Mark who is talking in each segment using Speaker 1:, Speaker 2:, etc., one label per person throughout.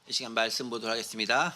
Speaker 1: 이 시간 말씀 보도록 하겠습니다.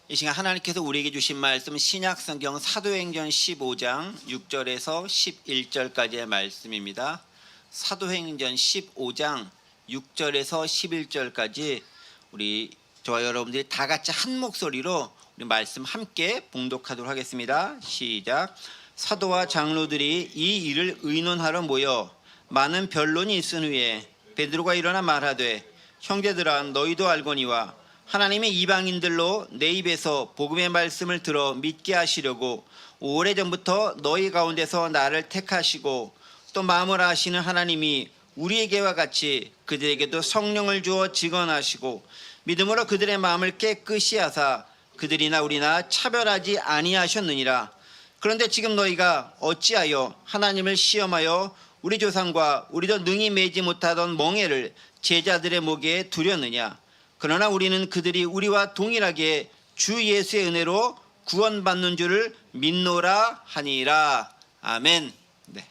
Speaker 1: 이 시간 하나님께서 우리에게 주신 말씀 신약성경 사도행전 15장 6절에서 11절까지의 말씀입니다. 사도행전 15장 6절에서 11절까지 우리 저와 여러분들이 다 같이 한 목소리로 우리 말씀 함께 봉독하도록 하겠습니다. 시작. 사도와 장로들이 이 일을 의논하러 모여 많은 변론이 있은 후에 베드로가 일어나 말하되 형제들아 너희도 알거니와 하나님의 이방인들로 내 입에서 복음의 말씀을 들어 믿게 하시려고 오래전부터 너희 가운데서 나를 택하시고 또 마음을 아시는 하나님이 우리에게와 같이 그들에게도 성령을 주어 증언하시고 믿음으로 그들의 마음을 깨끗이 하사 그들이나 우리나 차별하지 아니하셨느니라. 그런데 지금 너희가 어찌하여 하나님을 시험하여 우리 조상과 우리도 능히 매지 못하던 멍에를 제자들의 목에 두렸느냐. 그러나 우리는 그들이 우리와 동일하게 주 예수의 은혜로 구원받는 줄을 믿노라 하니라. 아멘. 네.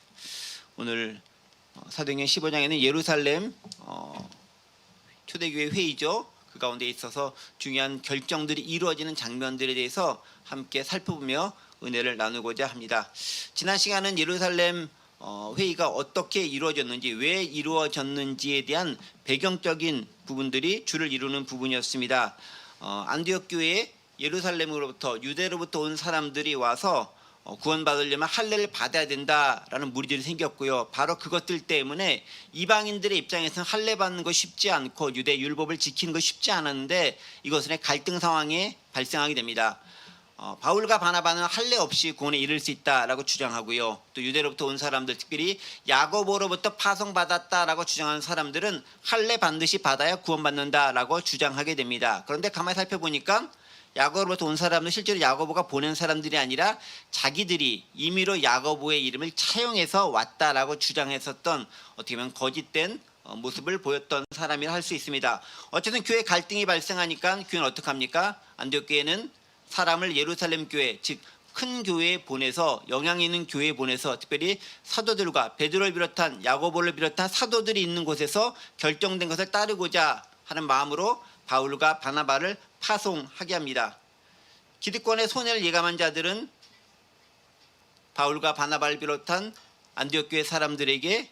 Speaker 1: 오늘 사도행전 15장에는 예루살렘 초대교회 회의죠. 그 가운데 있어서 중요한 결정들이 이루어지는 장면들에 대해서 함께 살펴보며 은혜를 나누고자 합니다. 지난 시간은 예루살렘 회의가 어떻게 이루어졌는지, 왜 이루어졌는지에 대한 배경적인 부분들이 주를 이루는 부분이었습니다. 안디옥 교회에 예루살렘으로부터 유대로부터 온 사람들이 와서 구원받으려면 할례를 받아야 된다라는 무리들이 생겼고요. 바로 그것들 때문에 이방인들의 입장에서는 할례 받는 거 쉽지 않고 유대 율법을 지키는 거 쉽지 않았는데 이것은 갈등 상황에 발생하게 됩니다. 바울과 바나바는 할례 없이 구원에 이를 수 있다라고 주장하고요. 또 유대로부터 온 사람들, 특별히 야고보로부터 파송받았다라고 주장하는 사람들은 할례 반드시 받아야 구원받는다라고 주장하게 됩니다. 그런데 가만히 살펴보니까 야고보로부터 온 사람은 실제로 야고보가 보낸 사람들이 아니라 자기들이 임의로 야고보의 이름을 차용해서 왔다라고 주장했었던 어떻게 보면 거짓된 모습을 보였던 사람이라 할 수 있습니다. 어쨌든 교회 갈등이 발생하니까 교회는 어떡합니까? 안디옥 교회는 사람을 예루살렘 교회, 즉 큰 교회에 보내서 영향 있는 교회에 보내서 특별히 사도들과 베드로를 비롯한 야고보를 비롯한 사도들이 있는 곳에서 결정된 것을 따르고자 하는 마음으로 바울과 바나바를 파송하게 합니다. 기득권의 손해를 예감한 자들은 바울과 바나바를 비롯한 안디옥 교회 사람들에게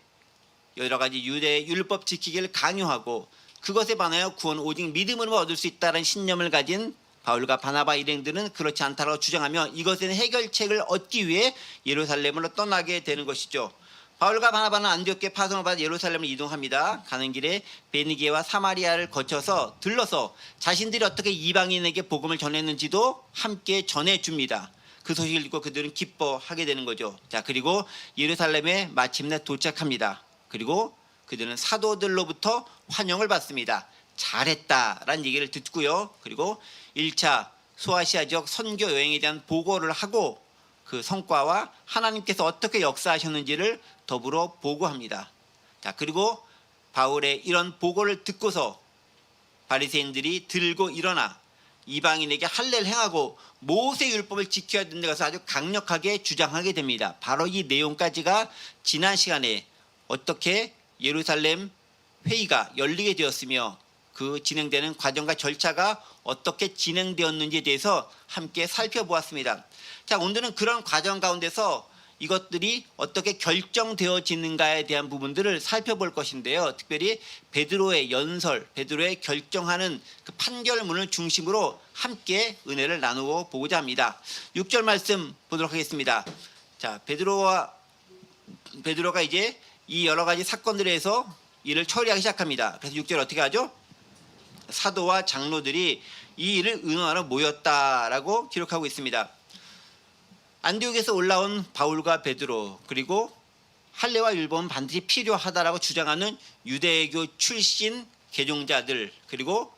Speaker 1: 여러 가지 유대 율법 지키기를 강요하고 그것에 반하여 구원 오직 믿음으로 얻을 수 있다는 신념을 가진 바울과 바나바 일행들은 그렇지 않다고 주장하며 이것에는 해결책을 얻기 위해 예루살렘으로 떠나게 되는 것이죠. 바울과 바나바는 안디옥 교회 파송을 받아 예루살렘을 이동합니다. 가는 길에 베니게와 사마리아를 거쳐서 들러서 자신들이 어떻게 이방인에게 복음을 전했는지도 함께 전해줍니다. 그 소식을 듣고 그들은 기뻐하게 되는 거죠. 자, 그리고 예루살렘에 마침내 도착합니다. 그리고 그들은 사도들로부터 환영을 받습니다. 잘했다라는 얘기를 듣고요. 그리고 1차 소아시아 지역 선교 여행에 대한 보고를 하고 그 성과와 하나님께서 어떻게 역사하셨는지를 더불어 보고합니다. 자, 그리고 바울의 이런 보고를 듣고서 바리새인들이 들고 일어나 이방인에게 할례를 행하고 모세 율법을 지켜야 된다는 것을 아주 강력하게 주장하게 됩니다. 바로 이 내용까지가 지난 시간에 어떻게 예루살렘 회의가 열리게 되었으며 그 진행되는 과정과 절차가 어떻게 진행되었는지에 대해서 함께 살펴보았습니다. 자, 오늘은 그런 과정 가운데서 이것들이 어떻게 결정되어지는가에 대한 부분들을 살펴볼 것인데요. 특별히 베드로의 연설, 베드로의 결정하는 그 판결문을 중심으로 함께 은혜를 나누어 보고자 합니다. 6절 말씀 보도록 하겠습니다. 자, 베드로가 이제 이 여러 가지 사건들에 대해서 이를 처리하기 시작합니다. 그래서 6절 어떻게 하죠? 사도와 장로들이 이 일을 의논하러 모였다라고 기록하고 있습니다. 안디옥에서 올라온 바울과 베드로, 그리고 할례와 율법은 반드시 필요하다라고 주장하는 유대교 출신 개종자들, 그리고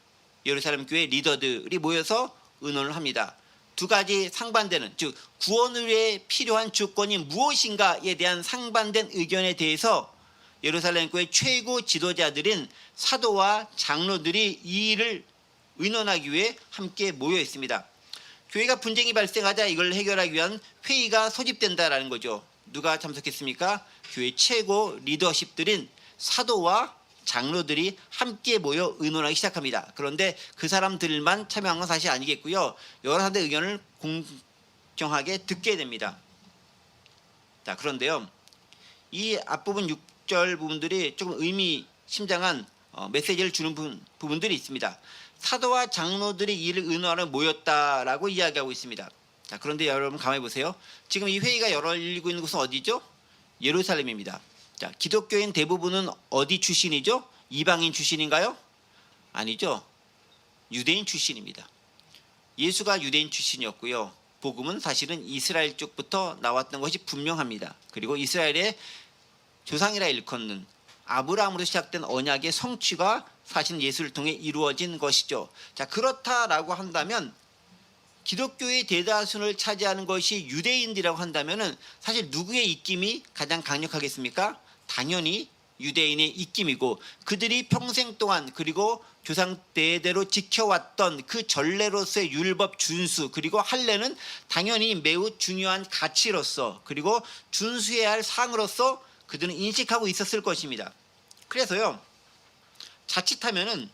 Speaker 1: 예루살렘 교회 리더들이 모여서 의논을 합니다. 두 가지 상반되는, 즉 구원을 위해 필요한 조건이 무엇인가에 대한 상반된 의견에 대해서 예루살렘 교회 최고 지도자들인 사도와 장로들이 이 일을 의논하기 위해 함께 모여 있습니다. 교회가 분쟁이 발생하자 이걸 해결하기 위한 회의가 소집된다라는 거죠. 누가 참석했습니까? 교회 최고 리더십들인 사도와 장로들이 함께 모여 의논하기 시작합니다. 그런데 그 사람들만 참여한 건 사실 아니겠고요. 여러 사람들의 의견을 공정하게 듣게 됩니다. 자, 그런데요. 이 앞부분 6절 부분들이 조금 의미심장한 메시지를 주는 부분들이 있습니다. 사도와 장로들이 이를 의논하러 모였다라고 이야기하고 있습니다. 자, 그런데 여러분 가만히 보세요. 지금 이 회의가 열리고 있는 곳은 어디죠? 예루살렘입니다. 자, 기독교인 대부분은 어디 출신이죠? 이방인 출신인가요? 아니죠. 유대인 출신입니다. 예수가 유대인 출신이었고요. 복음은 사실은 이스라엘 쪽부터 나왔던 것이 분명합니다. 그리고 이스라엘의 조상이라 일컫는 아브라함으로 시작된 언약의 성취가 사실 예수를 통해 이루어진 것이죠. 자, 그렇다라고 한다면 기독교의 대다수를 차지하는 것이 유대인들이라고 한다면은 사실 누구의 입김이 가장 강력하겠습니까? 당연히 유대인의 입김이고 그들이 평생 동안 그리고 조상 대대로 지켜왔던 그 전례로서의 율법 준수 그리고 할례는 당연히 매우 중요한 가치로서 그리고 준수해야 할 사항으로서 그들은 인식하고 있었을 것입니다. 그래서요, 자칫하면은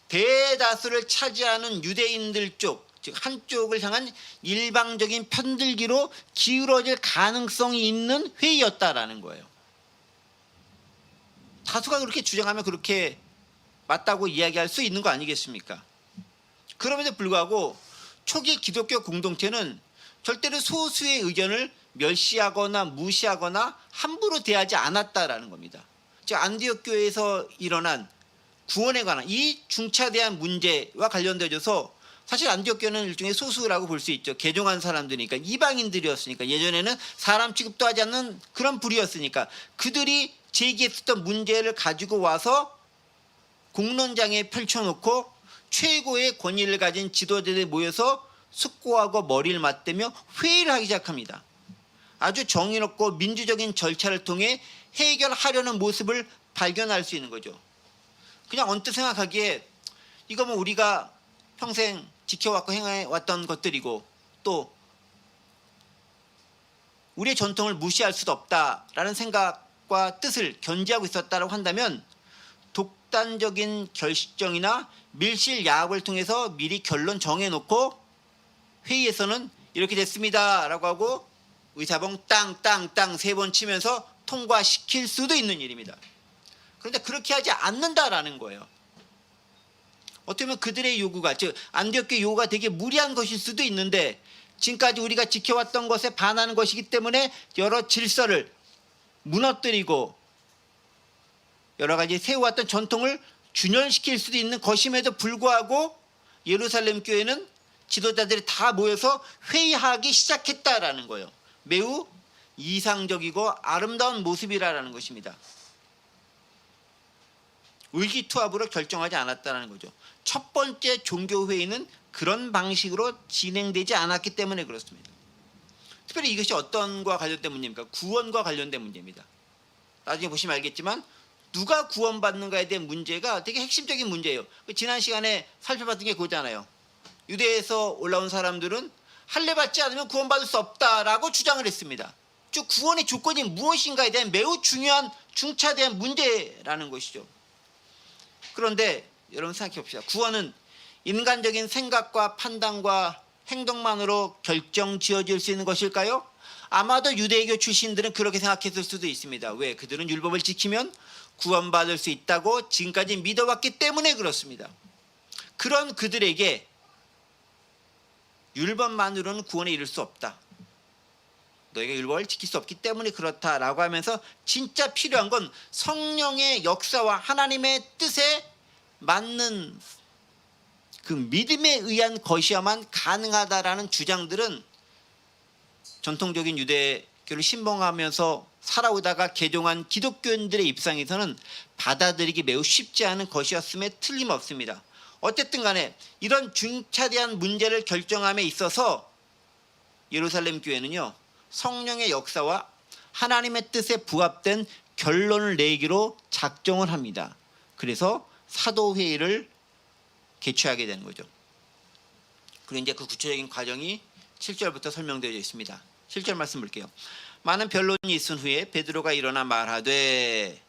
Speaker 1: 대다수를 차지하는 유대인들 쪽, 즉 한쪽을 향한 일방적인 편들기로 기울어질 가능성이 있는 회의였다라는 거예요. 다수가 그렇게 주장하면 그렇게 맞다고 이야기할 수 있는 거 아니겠습니까? 그럼에도 불구하고 초기 기독교 공동체는 절대로 소수의 의견을 멸시하거나 무시하거나 함부로 대하지 않았다라는 겁니다. 즉 안디옥 교회에서 일어난 구원에 관한 이 중차대한 문제와 관련되어서 사실 안디옥 교회는 일종의 소수라고 볼 수 있죠. 개종한 사람들이니까 이방인들이었으니까 예전에는 사람 취급도 하지 않는 그런 부류였으니까 그들이 제기했었던 문제를 가지고 와서 공론장에 펼쳐놓고 최고의 권위를 가진 지도자들이 모여서 숙고하고 머리를 맞대며 회의를 하기 시작합니다. 아주 정의롭고 민주적인 절차를 통해 해결하려는 모습을 발견할 수 있는 거죠. 그냥 언뜻 생각하기에 이거 뭐 우리가 평생 지켜왔고 행해왔던 것들이고 또 우리의 전통을 무시할 수도 없다라는 생각과 뜻을 견지하고 있었다고 한다면 독단적인 결정이나 밀실야합을 통해서 미리 결론 정해놓고 회의에서는 이렇게 됐습니다라고 하고 의사봉 땅땅땅 3번 치면서 통과시킬 수도 있는 일입니다. 그런데 그렇게 하지 않는다라는 거예요. 어떻게 보면 그들의 요구가 즉 안디옥교의 요구가 되게 무리한 것일 수도 있는데 지금까지 우리가 지켜왔던 것에 반하는 것이기 때문에 여러 질서를 무너뜨리고 여러 가지 세워왔던 전통을 균열시킬 수도 있는 것임에도 불구하고 예루살렘 교회는 지도자들이 다 모여서 회의하기 시작했다라는 거예요. 매우 이상적이고 아름다운 모습이라는 것입니다. 의기투합으로 결정하지 않았다는 거죠. 첫 번째 종교회의는 그런 방식으로 진행되지 않았기 때문에 그렇습니다. 특별히 이것이 어떤 것과 관련된 문제입니까? 구원과 관련된 문제입니다. 나중에 보시면 알겠지만 누가 구원받는가에 대한 문제가 되게 핵심적인 문제예요. 지난 시간에 살펴봤던 게 그거잖아요. 유대에서 올라온 사람들은 할례 받지 않으면 구원받을 수 없다라고 주장을 했습니다. 즉 구원의 조건이 무엇인가에 대한 매우 중요한 중차대한 문제라는 것이죠. 그런데 여러분 생각해 봅시다. 구원은 인간적인 생각과 판단과 행동만으로 결정 지어질 수 있는 것일까요? 아마도 유대교 출신들은 그렇게 생각했을 수도 있습니다. 왜? 그들은 율법을 지키면 구원받을 수 있다고 지금까지 믿어왔기 때문에 그렇습니다. 그런 그들에게 율법만으로는 구원에 이를 수 없다. 너희가 율법을 지킬 수 없기 때문에 그렇다라고 하면서 진짜 필요한 건 성령의 역사와 하나님의 뜻에 맞는 그 믿음에 의한 것이야만 가능하다라는 주장들은 전통적인 유대교를 신봉하면서 살아오다가 개종한 기독교인들의 입장에서는 받아들이기 매우 쉽지 않은 것이었음에 틀림없습니다. 어쨌든 간에 이런 중차대한 문제를 결정함에 있어서 예루살렘 교회는요 성령의 역사와 하나님의 뜻에 부합된 결론을 내기로 작정을 합니다. 그래서 사도회의를 개최하게 되는 거죠. 그리고 이제 그 구체적인 과정이 7절부터 설명되어 있습니다. 7절 말씀 볼게요. 많은 변론이 있은 후에 베드로가 일어나 말하되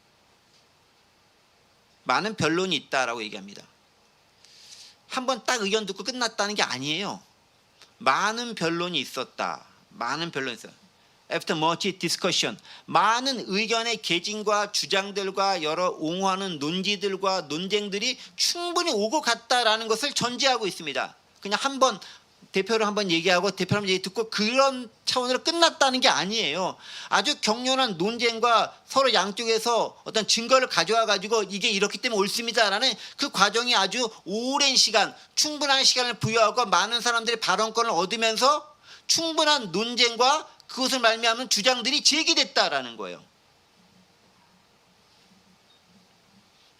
Speaker 1: 많은 변론이 있다라고 얘기합니다. 한번 딱 의견 듣고 끝났다는 게 아니에요. 많은 변론이 있었다. 많은 변론이 있어요. After much discussion, 많은 의견의 개진과 주장들과 여러 옹호하는 논지들과 논쟁들이 충분히 오고 갔다라는 것을 전제하고 있습니다. 그냥 한번 대표를 한번 얘기하고 대표 한번 얘기 듣고 그런 차원으로 끝났다는 게 아니에요. 아주 격렬한 논쟁과 서로 양쪽에서 어떤 증거를 가져와 가지고 이게 이렇기 때문에 옳습니다라는 그 과정이 아주 오랜 시간, 충분한 시간을 부여하고 많은 사람들의 발언권을 얻으면서 충분한 논쟁과 그것을 말미암은 주장들이 제기됐다라는 거예요.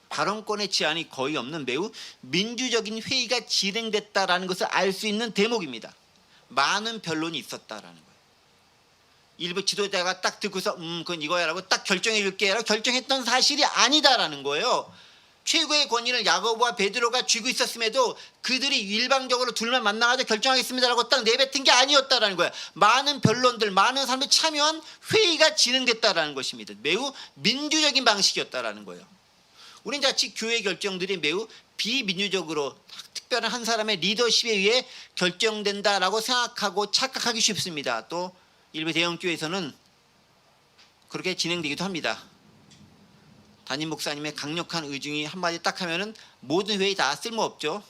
Speaker 1: 발언권의 제한이 거의 없는 매우 민주적인 회의가 진행됐다라는 것을 알 수 있는 대목입니다. 많은 변론이 있었다라는 거예요. 일부 지도자가 딱 듣고서 그건 이거야라고 딱 결정해 줄게라고 결정했던 사실이 아니다라는 거예요. 최고의 권위를 야고보와 베드로가 쥐고 있었음에도 그들이 일방적으로 둘만 만나가지고 결정하겠습니다라고 딱 내뱉은 게 아니었다라는 거예요. 많은 변론들, 많은 사람들이 참여한 회의가 진행됐다라는 것입니다. 매우 민주적인 방식이었다라는 거예요. 우리는 자칫 교회 결정들이 매우 비민주적으로 특별한 한 사람의 리더십에 의해 결정된다라고 생각하고 착각하기 쉽습니다. 또 일부 대형교회에서는 그렇게 진행되기도 합니다. 담임 목사님의 강력한 의중이 한마디 딱 하면은 모든 회의 다 쓸모없죠.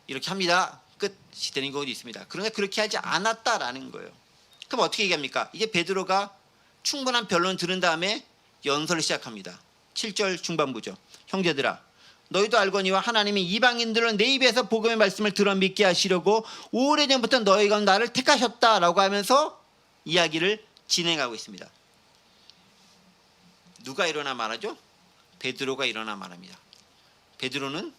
Speaker 1: 이렇게 합니다. 끝이 되는 경우도 있습니다. 그러나 그렇게 하지 않았다라는 거예요. 그럼 어떻게 얘기합니까? 이제 베드로가 충분한 변론을 들은 다음에 연설을 시작합니다. 7절 중반부죠. 형제들아, 너희도 알거니와 하나님이 이방인들을 내 입에서 복음의 말씀을 들어 믿게 하시려고 오래전부터 너희가 나를 택하셨다라고 하면서 이야기를 진행하고 있습니다. 누가 일어나 말하죠? 베드로가 일어나 말합니다. 베드로는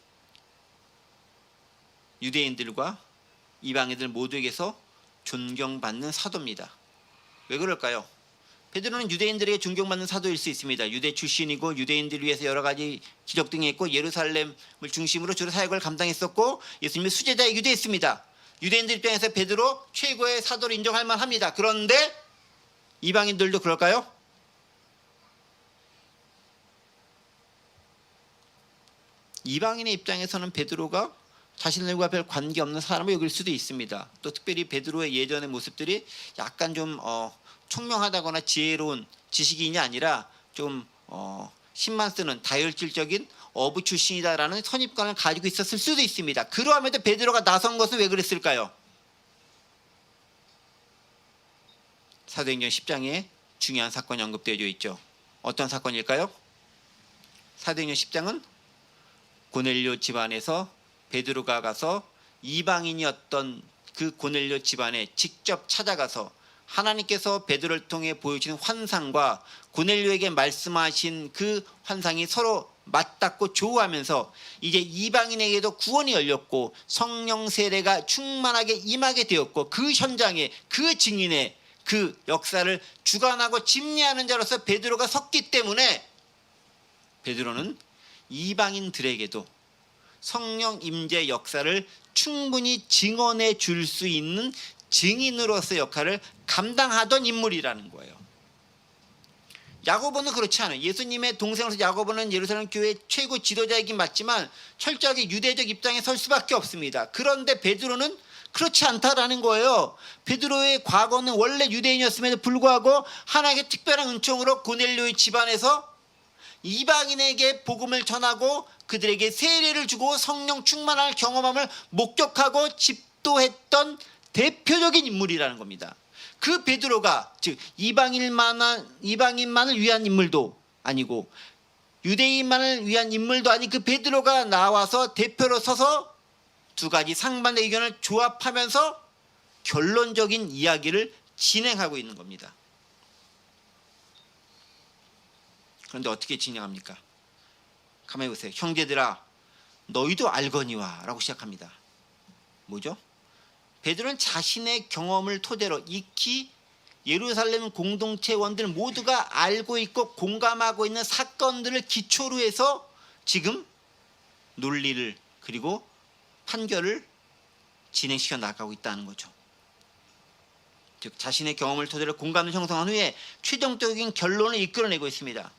Speaker 1: 유대인들과 이방인들 모두에게서 존경받는 사도입니다. 왜 그럴까요? 베드로는 유대인들에게 존경받는 사도일 수 있습니다. 유대 출신이고 유대인들을 위해서 여러 가지 기적 등이 했고 예루살렘을 중심으로 주로 사역을 감당했었고 예수님의 수제자이기도 했습니다. 유대인들 입장에서 베드로 최고의 사도로 인정할 만합니다. 그런데 이방인들도 그럴까요? 이방인의 입장에서는 베드로가 자신들과 별 관계없는 사람을 여길 수도 있습니다. 또 특별히 베드로의 예전의 모습들이 약간 좀 총명하다거나 지혜로운 지식인이 아니라 좀 힘만 쓰는 다혈질적인 어부 출신이다라는 선입관을 가지고 있었을 수도 있습니다. 그러함에도 베드로가 나선 것은 왜 그랬을까요? 사도행전 10장에 중요한 사건이 언급되어 있죠. 어떤 사건일까요? 사도행전 10장은 고넬료 집안에서 베드로가 가서 이방인이었던 그 고넬료 집안에 직접 찾아가서 하나님께서 베드로를 통해 보여주신 환상과 고넬료에게 말씀하신 그 환상이 서로 맞닿고 조우하면서 이제 이방인에게도 구원이 열렸고 성령 세례가 충만하게 임하게 되었고 그 현장에 그 증인의 그 역사를 주관하고 집례하는 자로서 베드로가 섰기 때문에 베드로는 이방인들에게도 성령 임재 역사를 충분히 증언해 줄 수 있는 증인으로서 역할을 감당하던 인물이라는 거예요. 야고보는 그렇지 않아요. 예수님의 동생으로서 야고보는 예루살렘 교회 최고 지도자이긴 맞지만 철저하게 유대적 입장에 설 수밖에 없습니다. 그런데 베드로는 그렇지 않다라는 거예요. 베드로의 과거는 원래 유대인이었음에도 불구하고 하나님의 특별한 은총으로 고넬료의 집안에서 이방인에게 복음을 전하고 그들에게 세례를 주고 성령 충만함을 경험함을 목격하고 집도했던 대표적인 인물이라는 겁니다. 그 베드로가 즉 이방인만을 위한 인물도 아니고 유대인만을 위한 인물도 아닌 그 베드로가 나와서 대표로 서서 두 가지 상반된 의견을 조합하면서 결론적인 이야기를 진행하고 있는 겁니다. 그런데 어떻게 진행합니까? 가만히 보세요. 형제들아 너희도 알거니와 라고 시작합니다. 뭐죠? 베드로는 자신의 경험을 토대로 익히 예루살렘 공동체원들 모두가 알고 있고 공감하고 있는 사건들을 기초로 해서 지금 논리를 그리고 판결을 진행시켜 나가고 있다는 거죠. 즉 자신의 경험을 토대로 공감을 형성한 후에 최종적인 결론을 이끌어내고 있습니다.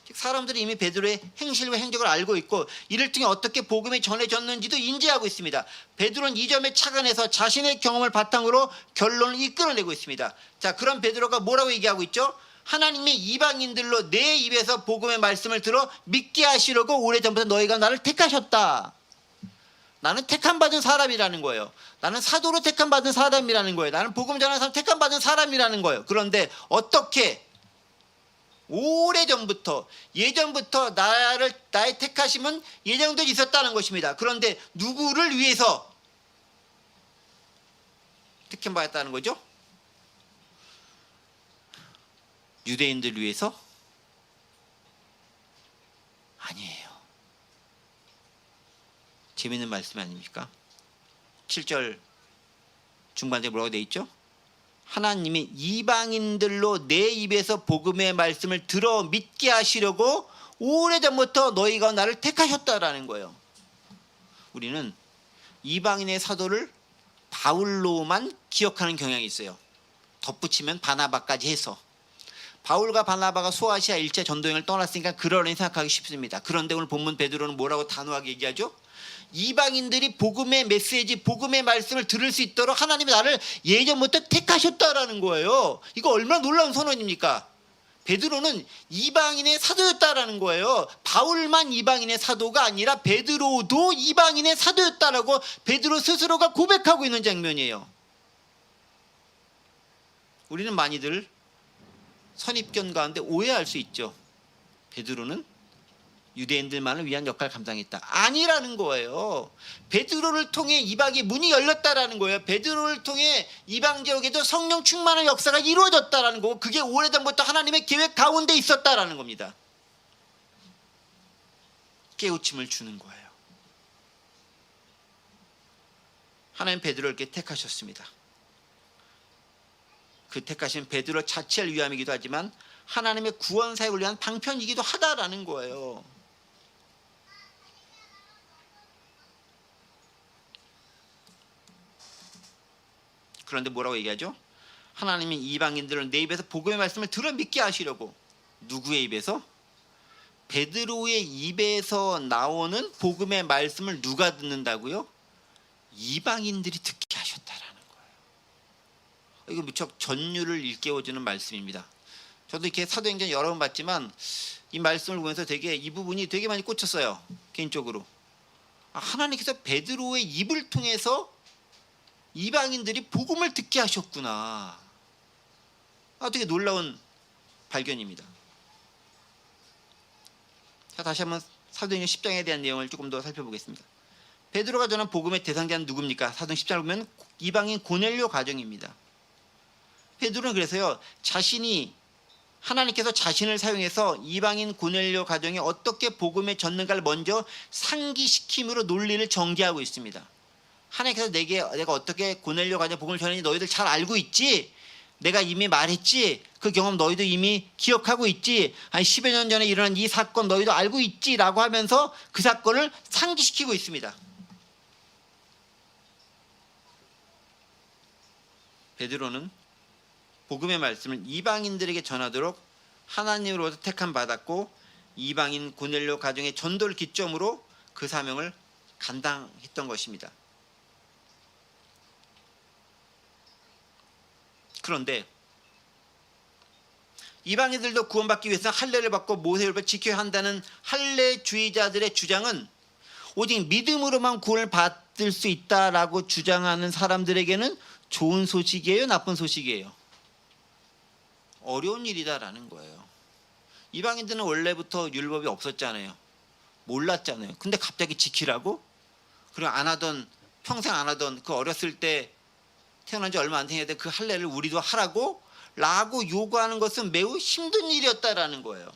Speaker 1: 즉 사람들이 이미 베드로의 행실과 행적을 알고 있고 이를 통해 어떻게 복음이 전해졌는지도 인지하고 있습니다. 베드로는 이 점에 착안해서 자신의 경험을 바탕으로 결론을 이끌어내고 있습니다. 자, 그럼 베드로가 뭐라고 얘기하고 있죠? 하나님이 이방인들로 내 입에서 복음의 말씀을 들어 믿게 하시려고 오래전부터 너희가 나를 택하셨다. 나는 택함받은 사람이라는 거예요. 나는 사도로 택함받은 사람이라는 거예요. 나는 복음 전하는 사람 택함받은 사람이라는 거예요. 그런데 어떻게 오래전부터 예전부터 나의 택하심은 예정되어 있었다는 것입니다. 그런데 누구를 위해서 택함받았다는 거죠? 유대인들 위해서? 아니에요. 재미있는 말씀 아닙니까? 7절 중반에 뭐라고 되어 있죠? 하나님이 이방인들로 내 입에서 복음의 말씀을 들어 믿게 하시려고 오래전부터 너희가 나를 택하셨다라는 거예요. 우리는 이방인의 사도를 바울로만 기억하는 경향이 있어요. 덧붙이면 바나바까지 해서. 바울과 바나바가 소아시아 1차 전도여행을 떠났으니까 그러려니 생각하기 쉽습니다. 그런데 오늘 본문 베드로는 뭐라고 단호하게 얘기하죠? 이방인들이 복음의 메시지, 복음의 말씀을 들을 수 있도록 하나님이 나를 예전부터 택하셨다라는 거예요. 이거 얼마나 놀라운 선언입니까? 베드로는 이방인의 사도였다라는 거예요. 바울만 이방인의 사도가 아니라 베드로도 이방인의 사도였다라고 베드로 스스로가 고백하고 있는 장면이에요. 우리는 많이들 선입견 가운데 오해할 수 있죠. 베드로는 유대인들만을 위한 역할을 감당했다. 아니라는 거예요. 베드로를 통해 이방의 문이 열렸다라는 거예요. 베드로를 통해 이방 지역에도 성령 충만한 역사가 이루어졌다라는 거고 그게 오래전부터 하나님의 계획 가운데 있었다라는 겁니다. 깨우침을 주는 거예요. 하나님 베드로를 이렇게 택하셨습니다. 그 택하신 베드로 자체를 위함이기도 하지만 하나님의 구원 사역을 위한 방편이기도 하다라는 거예요. 그런데 뭐라고 얘기하죠? 하나님이 이방인들을 내 입에서 복음의 말씀을 들어 믿게 하시려고. 누구의 입에서? 베드로의 입에서 나오는 복음의 말씀을 누가 듣는다고요? 이방인들이 듣게 하셨다라는 거예요. 이거 무척 전율을 일깨워주는 말씀입니다. 저도 이렇게 사도행전 여러 번 봤지만 이 말씀을 보면서 되게 이 부분이 되게 많이 꽂혔어요. 개인적으로. 하나님께서 베드로의 입을 통해서 이방인들이 복음을 듣게 하셨구나. 되게 놀라운 발견입니다. 자, 다시 한번 사도행전 10장에 대한 내용을 조금 더 살펴보겠습니다. 베드로가 전한 복음의 대상자는 누굽니까? 사도행전 10장을 보면 이방인 고넬료 가정입니다. 베드로는 그래서요, 자신이 하나님께서 자신을 사용해서 이방인 고넬료 가정에 어떻게 복음에 젖는가를 먼저 상기시킴으로 논리를 전개하고 있습니다. 하나님께서 내가 어떻게 고넬료 가정에 복음을 전했는지 너희들 잘 알고 있지? 내가 이미 말했지? 그 경험 너희도 이미 기억하고 있지? 한 10여 년 전에 일어난 이 사건 너희도 알고 있지? 라고 하면서 그 사건을 상기시키고 있습니다. 베드로는 복음의 말씀을 이방인들에게 전하도록 하나님으로부터 택함 받았고 이방인 고넬료 가정의 전도를 기점으로 그 사명을 감당했던 것입니다. 그런데 이방인들도 구원받기 위해서 할례를 받고 모세율법을 지켜야 한다는 할례주의자들의 주장은 오직 믿음으로만 구원을 받을 수 있다라고 주장하는 사람들에게는 좋은 소식이에요? 나쁜 소식이에요? 어려운 일이다라는 거예요. 이방인들은 원래부터 율법이 없었잖아요. 몰랐잖아요. 근데 갑자기 지키라고? 그리고 평생 안 하던 그 어렸을 때 태어난 지 얼마 안 되는데 그 할례를 우리도 하라고? 라고 요구하는 것은 매우 힘든 일이었다라는 거예요.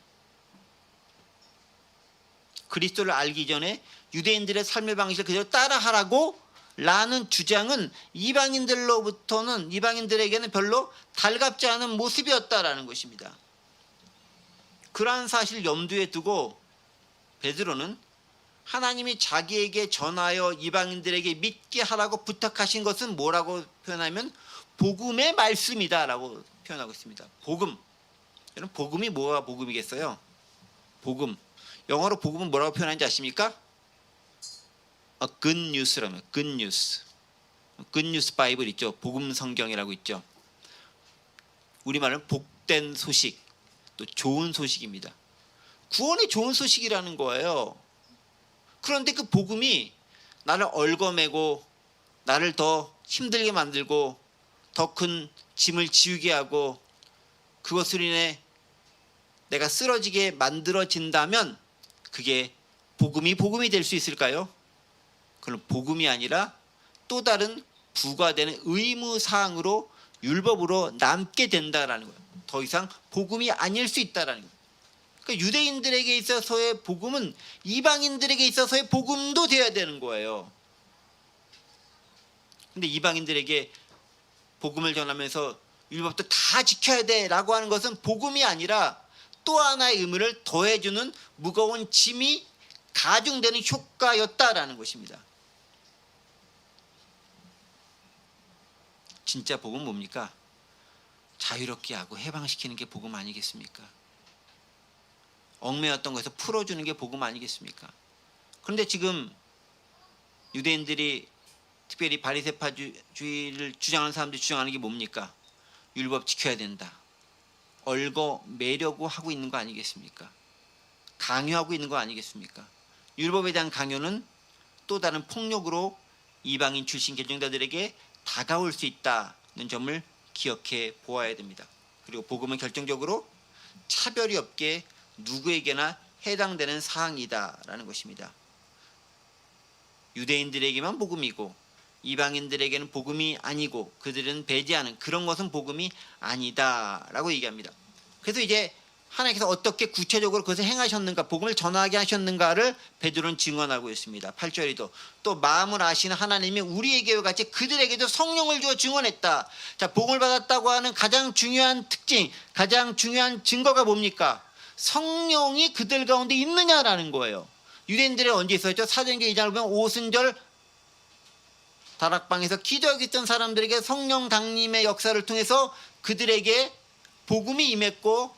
Speaker 1: 그리스도를 알기 전에 유대인들의 삶의 방식을 그대로 따라하라고 라는 주장은 이방인들에게는 별로 달갑지 않은 모습이었다라는 것입니다. 그러한 사실을 염두에 두고 베드로는 하나님이 자기에게 전하여 이방인들에게 믿게 하라고 부탁하신 것은 뭐라고 표현하면 복음의 말씀이다 라고 표현하고 있습니다. 복음. 여러분 복음이 뭐가 복음이겠어요? 복음. 영어로 복음은 뭐라고 표현하는지 아십니까? good news라면 good news. good news 바이블 있죠. 복음 성경이라고 있죠. 우리말은 복된 소식, 또 좋은 소식입니다. 구원의 좋은 소식이라는 거예요. 그런데 그 복음이 나를 얽어매고 나를 더 힘들게 만들고 더 큰 짐을 지우게 하고 그것으로 인해 내가 쓰러지게 만들어진다면 그게 복음이 될 수 있을까요? 그건 복음이 아니라 또 다른 부과되는 의무사항으로 율법으로 남게 된다라는 거예요. 더 이상 복음이 아닐 수 있다라는 거예요. 그러니까 유대인들에게 있어서의 복음은 이방인들에게 있어서의 복음도 되어야 되는 거예요. 근데 이방인들에게 복음을 전하면서 율법도 다 지켜야 돼라고 하는 것은 복음이 아니라 또 하나의 의무를 더해주는 무거운 짐이 가중되는 효과였다라는 것입니다. 진짜 복음은 뭡니까? 자유롭게 하고 해방시키는 게 복음 아니겠습니까? 얽매였던 것에서 풀어주는 게 복음 아니겠습니까? 그런데 지금 유대인들이 특별히 바리새파주의를 주장하는 사람들이 주장하는 게 뭡니까? 율법 지켜야 된다. 얽어매려고 하고 있는 거 아니겠습니까? 강요하고 있는 거 아니겠습니까? 율법에 대한 강요는 또 다른 폭력으로 이방인 출신 개종자들에게 다가올 수 있다는 점을 기억해 보아야 됩니다. 그리고 복음은 결정적으로 차별이 없게 누구에게나 해당되는 사항이다라는 것입니다. 유대인들에게만 복음이고 이방인들에게는 복음이 아니고 그들은 배제하는 그런 것은 복음이 아니다라고 얘기합니다. 그래서 이제 하나님께서 어떻게 구체적으로 그것을 행하셨는가, 복음을 전하게 하셨는가를 베드로는 증언하고 있습니다. 8절에도 또 마음을 아시는 하나님이 우리에게와 같이 그들에게도 성령을 주어 증언했다. 자, 복음을 받았다고 하는 가장 중요한 특징, 가장 중요한 증거가 뭡니까? 성령이 그들 가운데 있느냐라는 거예요. 유대인들이 언제 있었죠? 사도행전 2장을 보면 오순절 다락방에서 기도하고 있던 사람들에게 성령 강림의 역사를 통해서 그들에게 복음이 임했고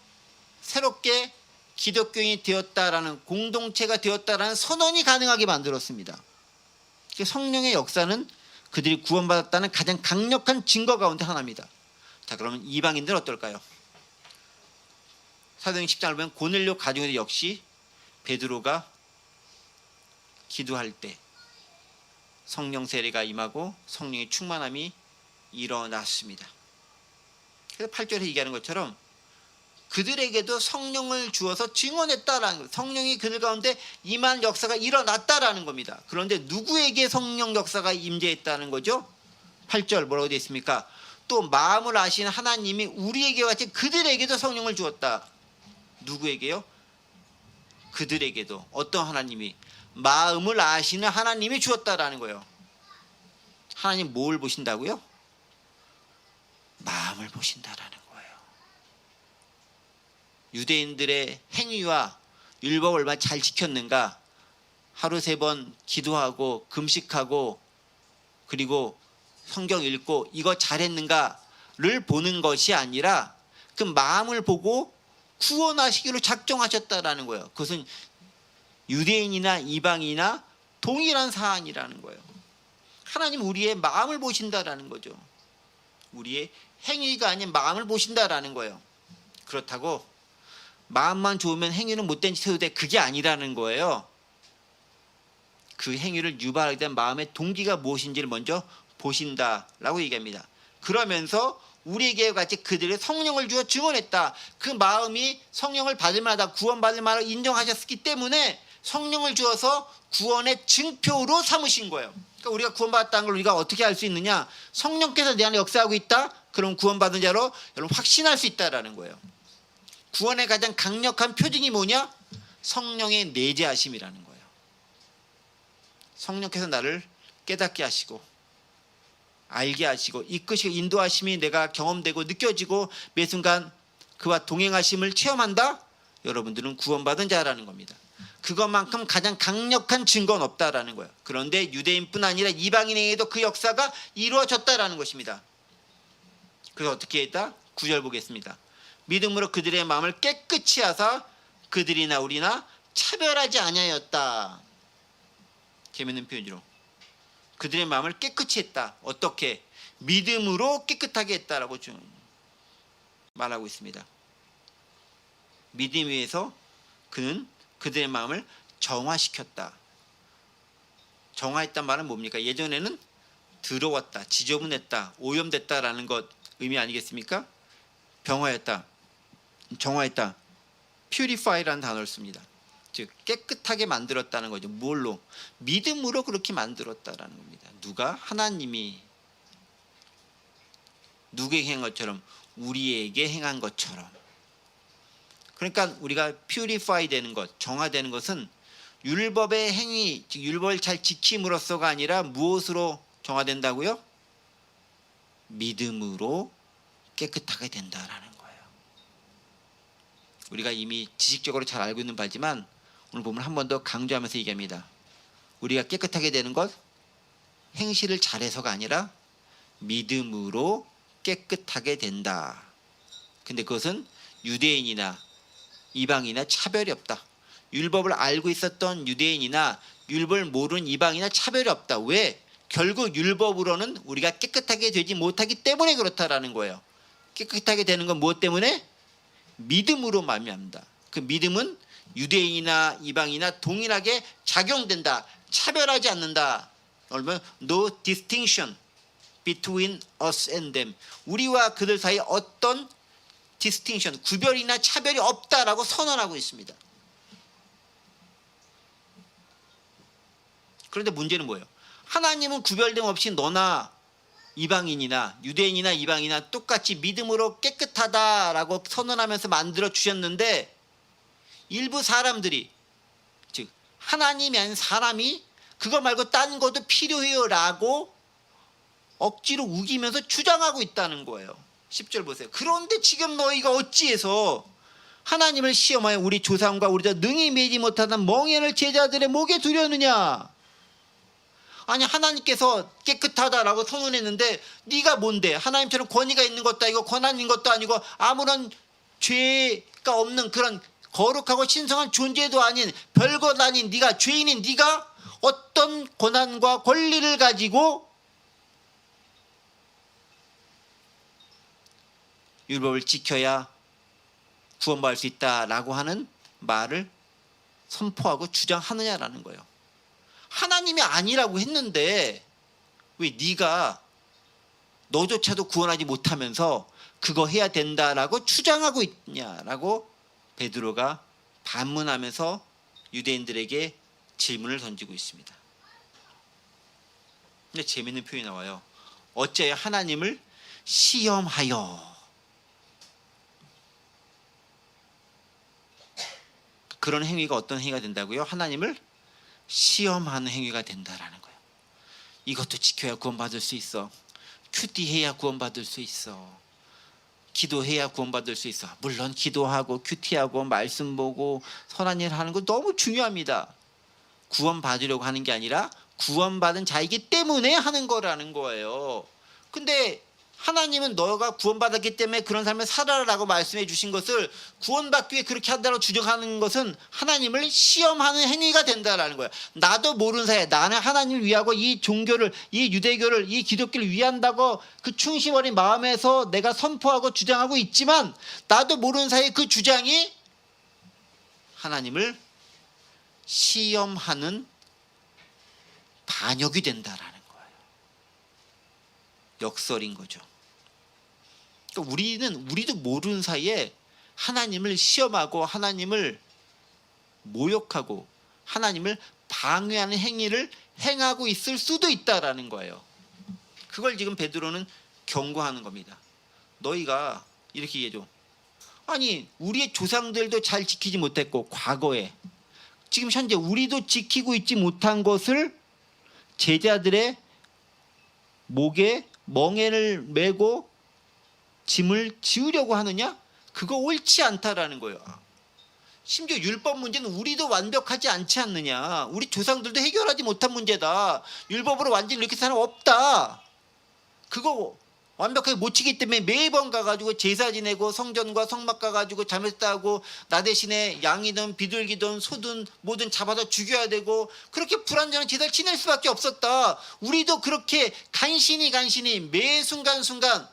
Speaker 1: 새롭게 기독교인이 되었다라는, 공동체가 되었다라는 선언이 가능하게 만들었습니다. 성령의 역사는 그들이 구원받았다는 가장 강력한 증거 가운데 하나입니다. 자, 그러면 이방인들은 어떨까요? 사도행전 10장을 보면 고넬료 가정에도 역시 베드로가 기도할 때 성령 세례가 임하고 성령의 충만함이 일어났습니다. 그래서 8절에 얘기하는 것처럼 그들에게도 성령을 주어서 증언했다라는 것, 성령이 그들 가운데 임한 역사가 일어났다라는 겁니다. 그런데 누구에게 성령 역사가 임재했다는 거죠? 8절 뭐라고 되어 있습니까? 또 마음을 아시는 하나님이 우리에게 같이 그들에게도 성령을 주었다. 누구에게요? 그들에게도. 어떤 하나님이? 마음을 아시는 하나님이 주었다라는 거예요. 하나님 뭘 보신다고요? 마음을 보신다라는 거예요. 유대인들의 행위와 율법을 얼마나 잘 지켰는가, 하루 3번 기도하고 금식하고 그리고 성경 읽고 이거 잘했는가를 보는 것이 아니라 그 마음을 보고 구원하시기로 작정하셨다라는 거예요. 그것은 유대인이나 이방이나 동일한 사안이라는 거예요. 하나님 우리의 마음을 보신다라는 거죠. 우리의 행위가 아닌 마음을 보신다라는 거예요. 그렇다고 마음만 좋으면 행위는 못된 짓 해도 돼, 그게 아니라는 거예요. 그 행위를 유발하게 된 마음의 동기가 무엇인지를 먼저 보신다라고 얘기합니다. 그러면서 우리에게 같이 그들의 성령을 주어 증언했다. 그 마음이 성령을 받을 만하다, 구원받을 만하다 인정하셨기 때문에 성령을 주어서 구원의 증표로 삼으신 거예요. 그러니까 우리가 구원받았다는 걸 우리가 어떻게 알 수 있느냐? 성령께서 내 안에 역사하고 있다? 그럼 구원받은 자로 여러분 확신할 수 있다라는 거예요. 구원의 가장 강력한 표징이 뭐냐? 성령의 내재하심이라는 거예요. 성령께서 나를 깨닫게 하시고 알게 하시고 이끄시고 인도하심이 내가 경험되고 느껴지고 매 순간 그와 동행하심을 체험한다? 여러분들은 구원받은 자라는 겁니다. 그것만큼 가장 강력한 증거는 없다라는 거예요. 그런데 유대인뿐 아니라 이방인에게도 그 역사가 이루어졌다라는 것입니다. 그래서 어떻게 했다? 9절 보겠습니다. 믿음으로 그들의 마음을 깨끗이 하사 그들이나 우리나 차별하지 아니하였다. 재밌는 표현으로 그들의 마음을 깨끗이 했다. 어떻게? 믿음으로 깨끗하게 했다라고 말하고 있습니다. 믿음 위에서 그는 그들의 마음을 정화시켰다. 정화했단 말은 뭡니까? 예전에는 더러웠다, 지저분했다, 오염됐다라는 것 의미 아니겠습니까? 병화했다, 정화했다, purify라는 단어를 씁니다. 즉 깨끗하게 만들었다는 거죠. 뭘로? 믿음으로 그렇게 만들었다라는 겁니다. 누가? 하나님이 누구에게 행한 것처럼 우리에게 행한 것처럼. 그러니까 우리가 purify 되는 것, 정화되는 것은 율법의 행위, 즉 율법을 잘 지킴으로써가 아니라 무엇으로 정화된다고요? 믿음으로 깨끗하게 된다라는 거예요. 우리가 이미 지식적으로 잘 알고 있는 바지만 오늘 보면 한 번 더 강조하면서 얘기합니다. 우리가 깨끗하게 되는 것, 행실을 잘해서가 아니라 믿음으로 깨끗하게 된다. 근데 그것은 유대인이나 이방인이나 차별이 없다. 율법을 알고 있었던 유대인이나 율법을 모르는 이방인이나 차별이 없다. 왜? 결국 율법으로는 우리가 깨끗하게 되지 못하기 때문에 그렇다라는 거예요. 깨끗하게 되는 건 무엇 때문에? 믿음으로 말미암다. 그 믿음은 유대인이나 이방인이나 동일하게 작용된다. 차별하지 않는다. 그러면 no distinction between us and them. 우리와 그들 사이에 어떤 distinction, 구별이나 차별이 없다라고 선언하고 있습니다. 그런데 문제는 뭐예요? 하나님은 구별됨 없이 너나 이방인이나 유대인이나 이방인이나 똑같이 믿음으로 깨끗하다라고 선언하면서 만들어 주셨는데 일부 사람들이, 즉 하나님이 아닌 사람이 그거 말고 딴 것도 필요해요 라고 억지로 우기면서 주장하고 있다는 거예요. 10절 보세요. 그런데 지금 너희가 어찌해서 하나님을 시험하여 우리 조상과 우리가 능히 매지 못하던 멍에를 제자들의 목에 두려느냐. 아니 하나님께서 깨끗하다라고 선언했는데 네가 뭔데? 하나님처럼 권위가 있는 것도 아니고 권한 있는 것도 아니고 아무런 죄가 없는 그런 거룩하고 신성한 존재도 아닌 별것 아닌 네가, 죄인인 네가 어떤 권한과 권리를 가지고 율법을 지켜야 구원받을 수 있다라고 하는 말을 선포하고 주장하느냐라는 거예요. 하나님이 아니라고 했는데 왜 네가 너조차도 구원하지 못하면서 그거 해야 된다라고 주장하고 있냐라고 베드로가 반문하면서 유대인들에게 질문을 던지고 있습니다. 근데 재미있는 표현이 나와요. 어째 하나님을 시험하여. 그런 행위가 어떤 행위가 된다고요? 하나님을 시험하는 행위가 된다라는 거예요. 이것도 지켜야 구원받을 수 있어. 큐티해야 구원받을 수 있어. 기도해야 구원받을 수 있어. 물론 기도하고 큐티하고 말씀 보고 선한 일 하는 거 너무 중요합니다. 구원받으려고 하는 게 아니라 구원받은 자이기 때문에 하는 거라는 거예요. 근데 하나님은 너가 구원받았기 때문에 그런 삶을 살아라라고 말씀해 주신 것을 구원받기 위해 그렇게 한다고 주장하는 것은 하나님을 시험하는 행위가 된다라는 거예요. 나도 모르는 사이에 나는 하나님을 위하고 이 종교를, 이 유대교를, 이 기독교를 위한다고 그 충심 어린 마음에서 내가 선포하고 주장하고 있지만 나도 모르는 사이에 그 주장이 하나님을 시험하는 반역이 된다라는 거예요. 역설인 거죠. 그러니까 우리도 모르는 사이에 하나님을 시험하고 하나님을 모욕하고 하나님을 방해하는 행위를 행하고 있을 수도 있다라는 거예요. 그걸 지금 베드로는 경고하는 겁니다. 너희가 이렇게 얘기해줘. 아니 우리의 조상들도 잘 지키지 못했고 과거에 지금 현재 우리도 지키고 있지 못한 것을 제자들의 목에 멍에를 메고 짐을 지우려고 하느냐? 그거 옳지 않다라는 거예요. 심지어 율법 문제는 우리도 완벽하지 않지 않느냐. 우리 조상들도 해결하지 못한 문제다. 율법으로 완전히 이렇게 사람 없다. 그거 완벽하게 못 치기 때문에 매번 가가지고 제사 지내고 성전과 성막 가가지고 잘못했다고 나 대신에 양이든 비둘기든 소든 뭐든 잡아서 죽여야 되고 그렇게 불완전한 제사를 지낼 수밖에 없었다. 우리도 그렇게 간신히 매 순간순간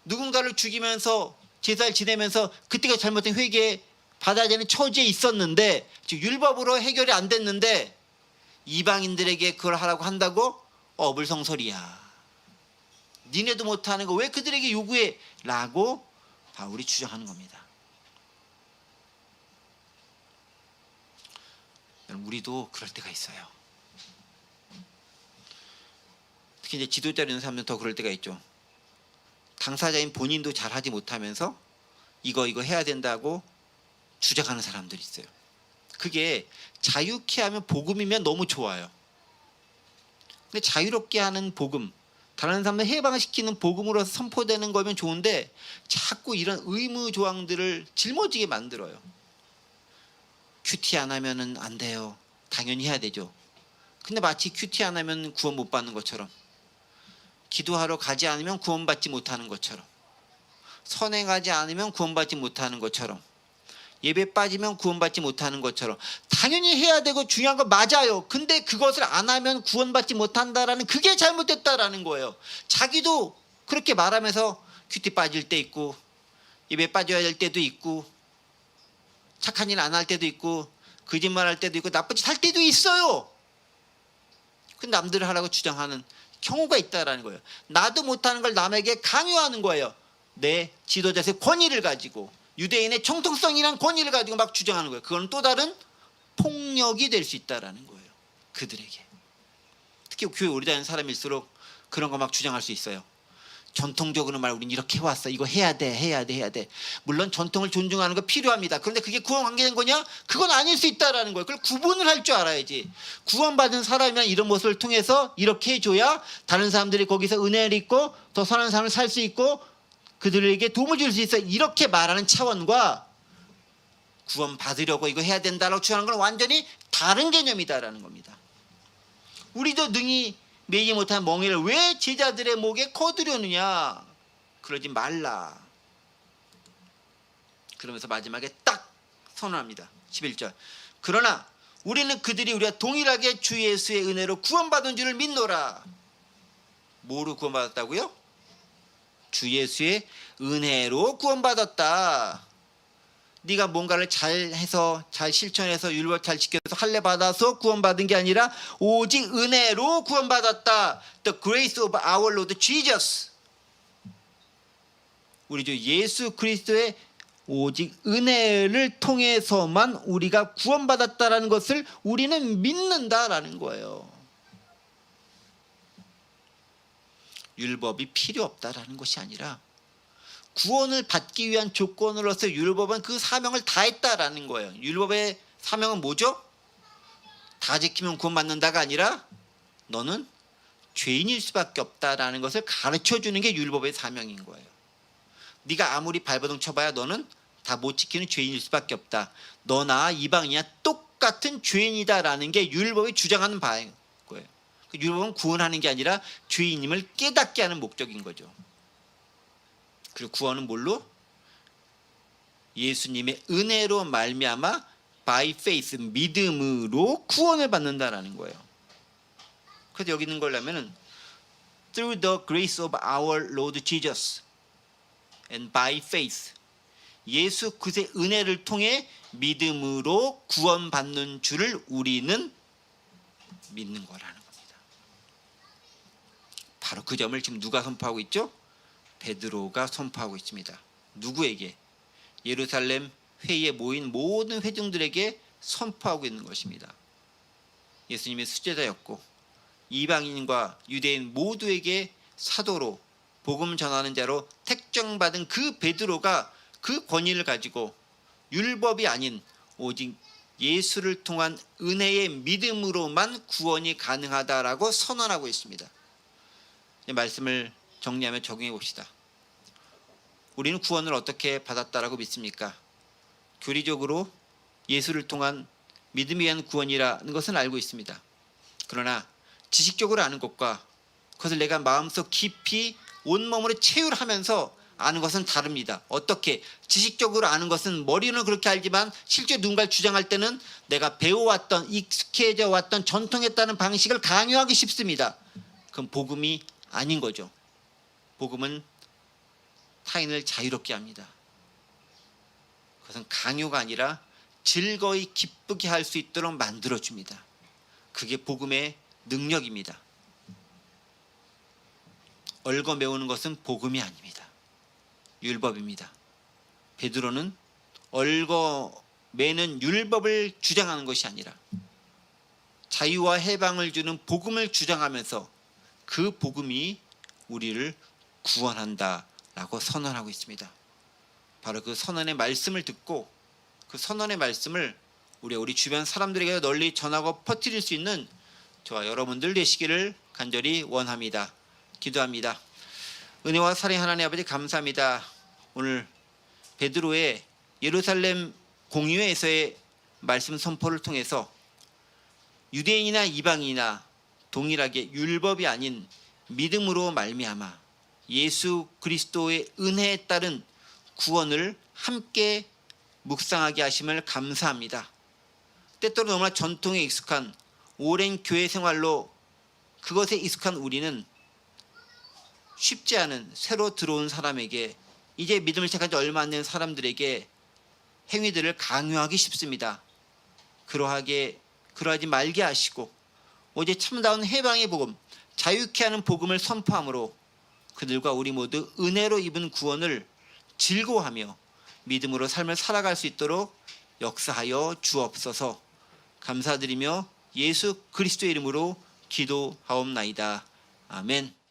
Speaker 1: 누군가를 죽이면서 제사를 지내면서 그때가 잘못된 회개 받아야 되는 처지에 있었는데 즉 율법으로 해결이 안 됐는데 이방인들에게 그걸 하라고 한다고 어불성설이야. 니네도 못하는 거 왜 그들에게 요구해? 라고 바울이 주장하는 겁니다. 우리도 그럴 때가 있어요. 특히 이제 지도자를 있는 사람들은 더 그럴 때가 있죠. 당사자인 본인도 잘하지 못하면서 이거 해야 된다고 주장하는 사람들이 있어요. 그게 자유케 하면 복음이면 너무 좋아요. 근데 자유롭게 하는 복음, 다른 사람들 해방시키는 복음으로서 선포되는 거면 좋은데 자꾸 이런 의무 조항들을 짊어지게 만들어요. 큐티 안 하면은 안 돼요. 당연히 해야 되죠. 근데 마치 큐티 안 하면 구원 못 받는 것처럼, 기도하러 가지 않으면 구원받지 못하는 것처럼, 선행하지 않으면 구원받지 못하는 것처럼, 예배 빠지면 구원받지 못하는 것처럼 당연히 해야 되고 중요한 거 맞아요. 근데 그것을 안 하면 구원받지 못한다라는 그게 잘못됐다라는 거예요. 자기도 그렇게 말하면서 큐티 빠질 때 있고 예배 빠져야 될 때도 있고 착한 일 안 할 때도 있고 거짓말 할 때도 있고 나쁜 짓 할 때도 있어요. 근데 남들을 하라고 주장하는 경우가 있다라는 거예요. 나도 못하는 걸 남에게 강요하는 거예요. 내 지도자의 권위를 가지고 유대인의 정통성이란 권위를 가지고 막 주장하는 거예요. 그건 또 다른 폭력이 될 수 있다라는 거예요. 그들에게. 특히 교회 오래 다니는 사람일수록 그런 거 막 주장할 수 있어요. 전통적으로 말 우린 이렇게 해왔어. 이거 해야 돼. 물론 전통을 존중하는 거 필요합니다. 그런데 그게 구원 관계된 거냐? 그건 아닐 수 있다라는 거예요. 그걸 구분을 할 줄 알아야지. 구원받은 사람이란 이런 모습을 통해서 이렇게 해줘야 다른 사람들이 거기서 은혜를 입고 더 선한 삶을 살 수 있고 그들에게 도움을 줄 수 있어. 이렇게 말하는 차원과 구원 받으려고 이거 해야 된다라고 주장하는 건 완전히 다른 개념이다라는 겁니다. 우리도 능히 매이지 못한 멍에를 왜 제자들의 목에 거두려느냐? 그러지 말라. 그러면서 마지막에 딱 선언합니다. 11절. 그러나 우리는 그들이 우리와 동일하게 주 예수의 은혜로 구원받은 줄을 믿노라. 뭐로 구원받았다고요? 주 예수의 은혜로 구원받았다. 네가 뭔가를 잘해서 잘 실천해서 율법 잘 지켜서 할례 받아서 구원받은 게 아니라 오직 은혜로 구원받았다. The grace of our Lord Jesus. 우리 주 예수 그리스도의 오직 은혜를 통해서만 우리가 구원받았다라는 것을 우리는 믿는다라는 거예요. 율법이 필요 없다라는 것이 아니라 구원을 받기 위한 조건으로서 율법은 그 사명을 다했다라는 거예요. 율법의 사명은 뭐죠? 다 지키면 구원받는다가 아니라 너는 죄인일 수밖에 없다라는 것을 가르쳐주는 게 율법의 사명인 거예요. 네가 아무리 발버둥 쳐봐야 너는 다 못 지키는 죄인일 수밖에 없다. 너나 이방이냐 똑같은 죄인이다라는 게 율법이 주장하는 바인 거예요. 율법은 구원하는 게 아니라 죄인임을 깨닫게 하는 목적인 거죠. 그리고 구원은 뭘로? 예수님의 은혜로 말미암아 by faith, 믿음으로 구원을 받는다라는 거예요. 그래서 여기 있는 걸 보면은 through the grace of our Lord Jesus and by faith, 예수 그리스도의 은혜를 통해 믿음으로 구원받는 줄을 우리는 믿는 거라는 겁니다. 바로 그 점을 지금 누가 선포하고 있죠? 베드로가 선포하고 있습니다. 누구에게? 예루살렘 회의에 모인 모든 회중들에게 선포하고 있는 것입니다. 예수님의 수제자였고 이방인과 유대인 모두에게 사도로 복음 전하는 자로 택정받은 그 베드로가 그 권위를 가지고 율법이 아닌 오직 예수를 통한 은혜의 믿음으로만 구원이 가능하다라고 선언하고 있습니다. 이 말씀을 정리하며 적용해 봅시다. 우리는 구원을 어떻게 받았다라고 믿습니까? 교리적으로 예수를 통한 믿음에 의한 구원이라는 것은 알고 있습니다. 그러나 지식적으로 아는 것과 그것을 내가 마음속 깊이 온몸으로 체휼하면서 아는 것은 다릅니다. 어떻게? 지식적으로 아는 것은 머리는 그렇게 알지만 실제 누군가를 주장할 때는 내가 배워왔던 익숙해져 왔던 전통했다는 방식을 강요하기 쉽습니다. 그건 복음이 아닌 거죠. 복음은 타인을 자유롭게 합니다. 그것은 강요가 아니라 즐거이 기쁘게 할 수 있도록 만들어줍니다. 그게 복음의 능력입니다. 얽어 메우는 것은 복음이 아닙니다. 율법입니다. 베드로는 얽어 매는 율법을 주장하는 것이 아니라 자유와 해방을 주는 복음을 주장하면서 그 복음이 우리를 구원한다라고 선언하고 있습니다. 바로 그 선언의 말씀을 듣고 그 선언의 말씀을 우리 주변 사람들에게 널리 전하고 퍼뜨릴 수 있는 저와 여러분들 되시기를 간절히 원합니다. 기도합니다. 은혜와 사랑의 하나님 아버지 감사합니다. 오늘 베드로의 예루살렘 공의회에서의 말씀 선포를 통해서 유대인이나 이방인이나 동일하게 율법이 아닌 믿음으로 말미암아 예수 그리스도의 은혜에 따른 구원을 함께 묵상하게 하심을 감사합니다. 때때로 너무나 전통에 익숙한 오랜 교회 생활로 그것에 익숙한 우리는 쉽지 않은 새로 들어온 사람에게 이제 믿음을 시작한 지 얼마 안 된 사람들에게 행위들을 강요하기 쉽습니다. 그러하지 말게 하시고 오직 참다운 해방의 복음, 자유케 하는 복음을 선포함으로 그들과 우리 모두 은혜로 입은 구원을 즐거워하며 믿음으로 삶을 살아갈 수 있도록 역사하여 주옵소서. 감사드리며 예수 그리스도의 이름으로 기도하옵나이다. 아멘.